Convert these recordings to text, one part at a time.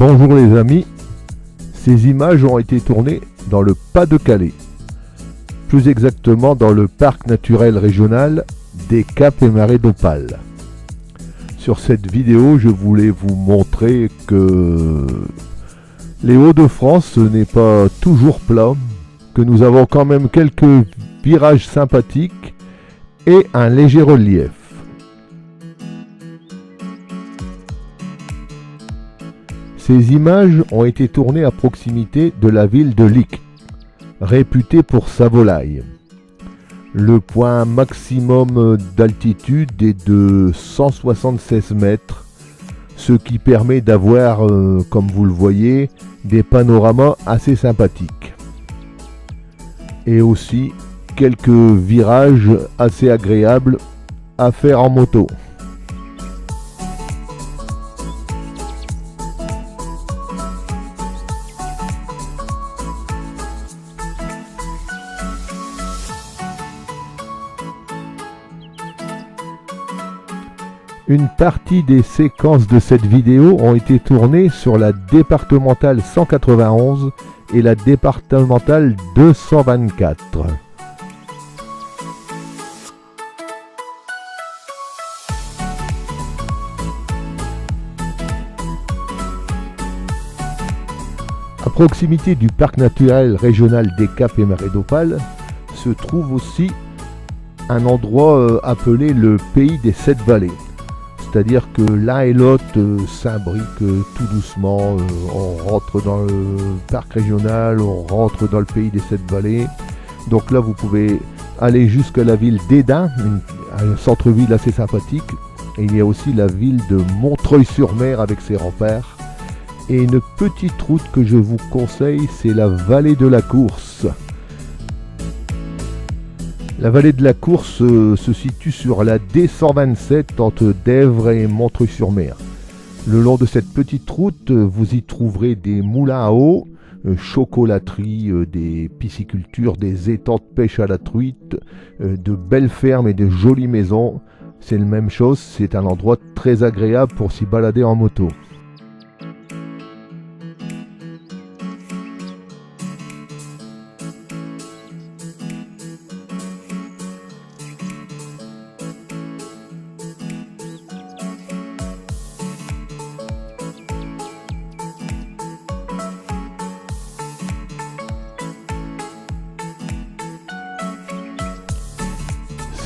Bonjour les amis, ces images ont été tournées dans le Pas-de-Calais, plus exactement dans le parc naturel régional des Caps et Marais d'Opale. Sur cette vidéo, je voulais vous montrer que les Hauts-de-France, ce n'est pas toujours plat, que nous avons quand même quelques virages sympathiques et un léger relief. Ces images ont été tournées à proximité de la ville de Licques, réputée pour sa volaille. Le point maximum d'altitude est de 176 mètres, ce qui permet d'avoir, comme vous le voyez, des panoramas assez sympathiques. Et aussi quelques virages assez agréables à faire en moto. Une partie des séquences de cette vidéo ont été tournées sur la départementale 191 et la départementale 224. À proximité du parc naturel régional des Caps et Marais d'Opale se trouve aussi un endroit appelé le Pays des Sept Vallées. C'est-à-dire que l'un et l'autre s'imbriquent tout doucement, on rentre dans le parc régional, on rentre dans le pays des Sept Vallées. Donc là vous pouvez aller jusqu'à la ville d'Hesdin, un centre-ville assez sympathique. Et il y a aussi la ville de Montreuil-sur-Mer avec ses remparts. Et une petite route que je vous conseille, c'est la vallée de la Course. La vallée de la Course se situe sur la D127 entre Dèvres et Montreuil-sur-Mer. Le long de cette petite route, vous y trouverez des moulins à eau, chocolateries, des piscicultures, des étangs de pêche à la truite, de belles fermes et de jolies maisons. C'est la même chose, c'est un endroit très agréable pour s'y balader en moto.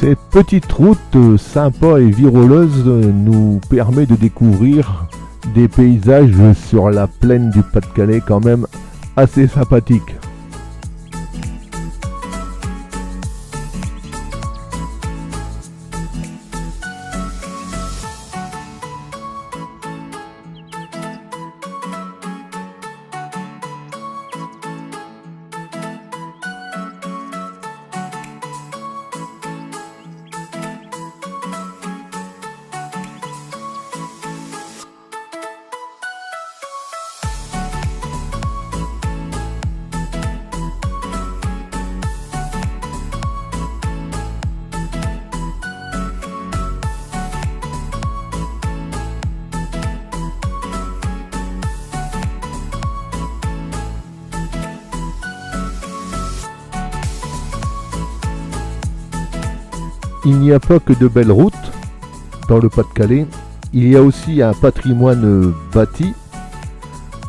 Cette petite route sympa et viroleuse nous permet de découvrir des paysages sur la plaine du Pas-de-Calais quand même assez sympathiques. Il n'y a pas que de belles routes dans le Pas-de-Calais, il y a aussi un patrimoine bâti.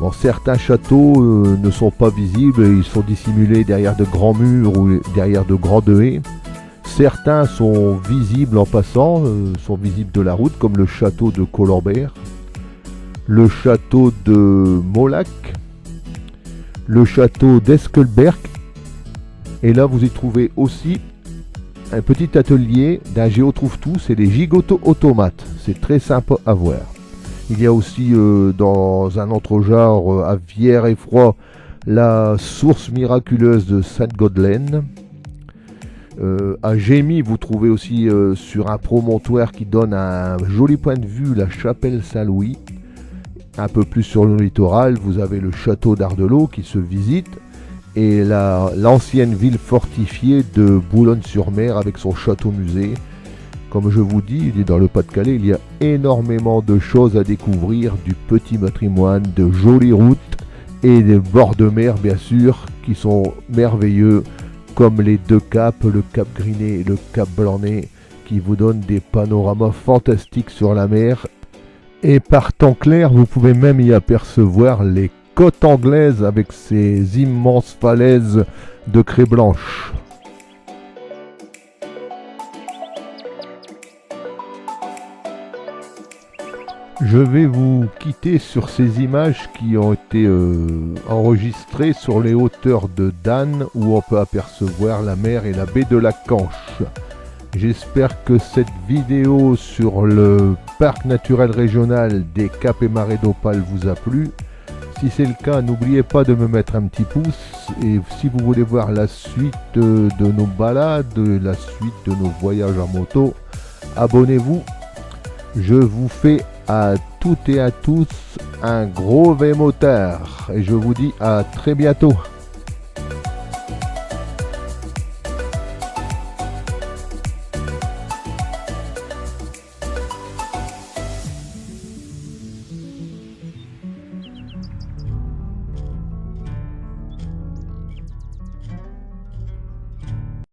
Bon, certains châteaux ne sont pas visibles, ils sont dissimulés derrière de grands murs ou derrière de grandes haies. Certains sont visibles en passant, sont visibles de la route, comme le château de Colembert, le château de Molac, le château d'Esquelberg. Et là vous y trouvez aussi un petit atelier d'un géotrouve-tout, c'est des gigotos automates, c'est très sympa à voir. Il y a aussi dans un autre genre à Vierre-et-Froid la source miraculeuse de Sainte-Godelaine. À Gémy vous trouvez aussi sur un promontoire qui donne un joli point de vue la chapelle Saint-Louis. Un peu plus sur le littoral vous avez le château d'Ardelot qui se visite. Et l'ancienne ville fortifiée de Boulogne-sur-Mer avec son château-musée. Comme je vous dis, dans le Pas-de-Calais, il y a énormément de choses à découvrir, du petit patrimoine, de jolies routes et des bords de mer bien sûr qui sont merveilleux, comme les deux caps, le cap Grinet et le cap Blanc-Nez, qui vous donnent des panoramas fantastiques sur la mer. Et par temps clair, vous pouvez même y apercevoir les côtes anglaises avec ces immenses falaises de craie blanche. Je vais vous quitter sur ces images qui ont été enregistrées sur les hauteurs de Dan, où on peut apercevoir la mer et la baie de la Canche. J'espère que cette vidéo sur le parc naturel régional des Caps et Marais d'Opale vous a plu. Si c'est le cas, n'oubliez pas de me mettre un petit pouce, et si vous voulez voir la suite de nos balades, la suite de nos voyages en moto, abonnez-vous. Je vous fais à toutes et à tous un gros V-motard et je vous dis à très bientôt.